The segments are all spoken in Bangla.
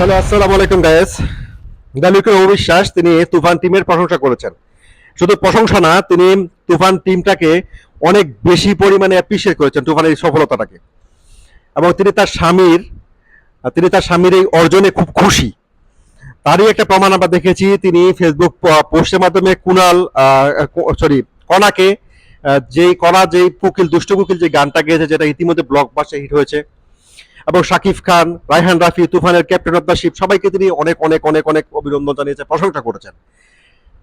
হ্যালো, আসসালামু আলাইকুম গায়েস। গালিকের অবিশ্বাস তিনি তুফান টিমের প্রশংসা করেছেন। শুধু প্রশংসা না, তিনি তুফান টিমটাকে অনেক বেশি পরিমাণে অ্যাপ্রিসিয়েট করেছেন তুফানের এই সফলতাটাকে। এবং তিনি তার স্বামীর এই অর্জনে খুব খুশি। তারই একটা প্রমাণ আমরা দেখেছি, তিনি ফেসবুক পোস্টের মাধ্যমে কণাকে, যেই দুষ্ট কুকিল যে গানটা গেয়েছে, যেটা ইতিমধ্যে ব্লকবাস্টার হিট হয়েছে, এবং শাকিব খান, রায়হান রাফি, তুফানের ক্যাপ্টেন অফ দ্য শিপ, সবাইকে তিনি অনেক অনেক অনেক অনেক অভিনন্দন জানিয়েছে, প্রশংসা করেছেন।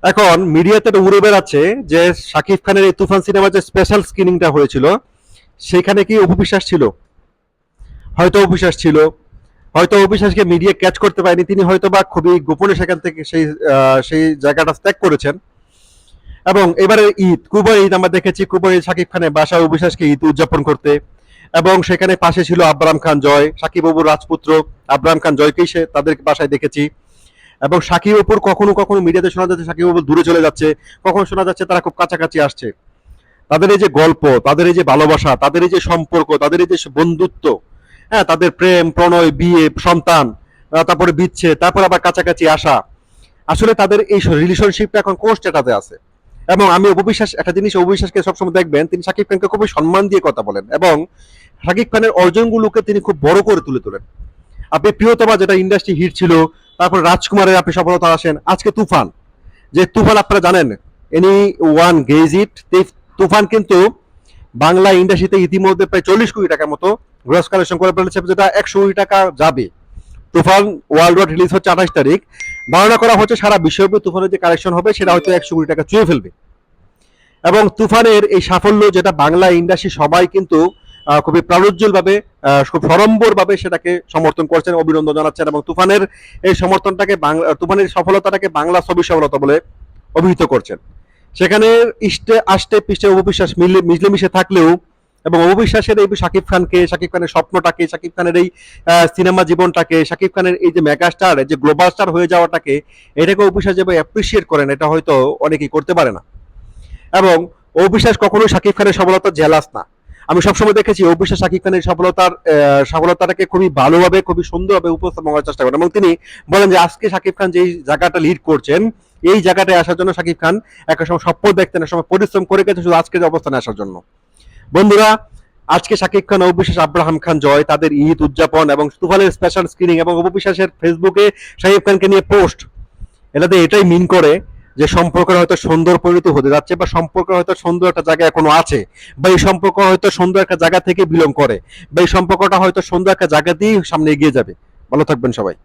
এখন মিডিয়াতে উড়ে বেড়াচ্ছে যে শাকিব খানের এই তুফান সিনেমার যে স্পেশাল স্ক্রিনিংটা হয়েছিল, সেখানে কি অপু বিশ্বাস ছিল? হয়তো অপু বিশ্বাস ছিল, হয়তো অপু বিশ্বাসকে মিডিয়া ক্যাচ করতে পারেনি, তিনি হয়তো বা খুবই গোপনে সেখান থেকে সেই জায়গাটা ত্যাগ করেছেন। এবং এবারে কুবার ঈদ আমরা দেখেছি, কুবার ঈদ শাকিব খানের বাসায় অপু বিশ্বাসকে ঈদ উদযাপন করতে, এবং সেখানে পাশে ছিল আব্রাম খান জয়, সাকিব অপুর রাজপুত্র আব্রাম খান জয়কেই তাদের বাসায় দেখেছি। এবং সাকিব অপুর কখনো কখনো মিডিয়াতে শোনা যাচ্ছে সাকিব অপুর দূরে চলে যাচ্ছে, কখনো শোনা যাচ্ছে তারা খুব কাছাকাছি আসছে। তাদের এই যে গল্প, তাদের এই যে ভালোবাসা, তাদের এই যে সম্পর্ক, তাদের এই যে বন্ধুত্ব, হ্যাঁ, তাদের প্রেম প্রণয়, বিয়ে, সন্তান, তারপরে বিচ্ছেদ, তারপর আবার কাছাকাছি আসা, আসলে তাদের এই রিলেশনশিপটা এখন কোন স্ট্যাটাসে আছে। এবং আমি অপবিশ্বাস একটা জিনিস, অপবিশ্বাসকে সবসময় দেখবেন তিনি শাকিব খানকে খুবই সম্মান দিয়ে কথা বলেন, এবং শাকিব খানের অর্জনগুলোকে তিনি খুব বড় করে তুলে তোলেন। আপনি প্রিয়তমা, যেটা ইন্ডাস্ট্রি হিট ছিল, তারপর রাজকুমারের আপনি সফলতা আসেন, আজকে তুফান, যে তুফান আপনারা জানেন, এনি ওয়ান গেজ ইট, তুফান কিন্তু বাংলা ইন্ডাস্ট্রিতে ইতিমধ্যে প্রায় 40 কোটি টাকার মতো গ্রস কালেকশন করে ফেলেছে, যেটা 100 কোটি টাকা যাবে। তুফান ওয়ার্ল্ড ওয়াইড রিলিজ হচ্ছে 28 তারিখ। ধারণা করা হচ্ছে সারা বিশ্বব্যাপী তুফানের যে কালেকশন হবে সেটা হয়তো 100 কোটি টাকা ছুঁয়ে ফেলবে। এবং তুফানের এই সাফল্য, যেটা বাংলা ইন্ডাস্ট্রি সবাই কিন্তু খুবই প্রাণোজ্জ্বল ভাবে, খুব সরম্বর ভাবে সেটাকে সমর্থন করছেন, অভিনন্দন জানাচ্ছেন, এবং তুফানের এই সমর্থনটাকে, তুফানের সফলতাটাকে বাংলা ছবি সফলতা বলে অভিহিত করছেন। সেখানে আষ্টে পৃষ্ঠে অপবিশ্বাস মিলেমিশে থাকলেও, এবং অপবিশ্বাসের এই শাকিব খানকে, শাকিব খানের স্বপ্নটাকে, শাকিব খানের এই সিনেমা জীবনটাকে, শাকিব খানের এই যে মেগাস্টার, এই যে গ্লোবাল স্টার হয়ে যাওয়াটাকে, এটাকে অপবিশ্বাস যেভাবে অ্যাপ্রিসিয়েট করেন, এটা হয়তো অনেকেই করতে পারে না। এবং অবিশ্বাস কখনোই শাকিব খানের সফলতা জেলাস না। আমি সবসময় দেখেছি অবিশ্বাস শাকিব খানের সফলতাটাকে খুবই ভালোভাবে, খুবই সুন্দরভাবে উপস্থাপন করার চেষ্টা করেন, এবং তিনি বলেন যে আজকে শাকিব খান যে জায়গাটা লিড করছেন, এই জায়গাটায় আসার জন্য শাকিব খান একটা সময় স্বপ্ন দেখতেন, এক সময় পরিশ্রম করে গেছে শুধু আজকের অবস্থানে আসার জন্য। বন্ধুরা, আজকে শাকিব খান, অবিশ্বাস, আব্রাহাম খান জয়, তাদের ঈদ উদযাপন এবং তুফানের স্পেশাল স্ক্রিনিং, এবং অবিশ্বাসের ফেসবুকে শাকিব খানকে নিয়ে পোস্ট, এটাতে এটাই মিন করে যে সম্পর্কের হয়তো সুন্দর পরিণতি হতে যাচ্ছে, বা সম্পর্ক হয়তো সুন্দর একটা জায়গা এখনো আছে, বা এই সম্পর্ক হয়তো সুন্দর একটা জায়গা থেকে বিলং করে, বা এই সম্পর্কটা হয়তো সুন্দর একটা জায়গা দিয়েই সামনে এগিয়ে যাবে। ভালো থাকবেন সবাই।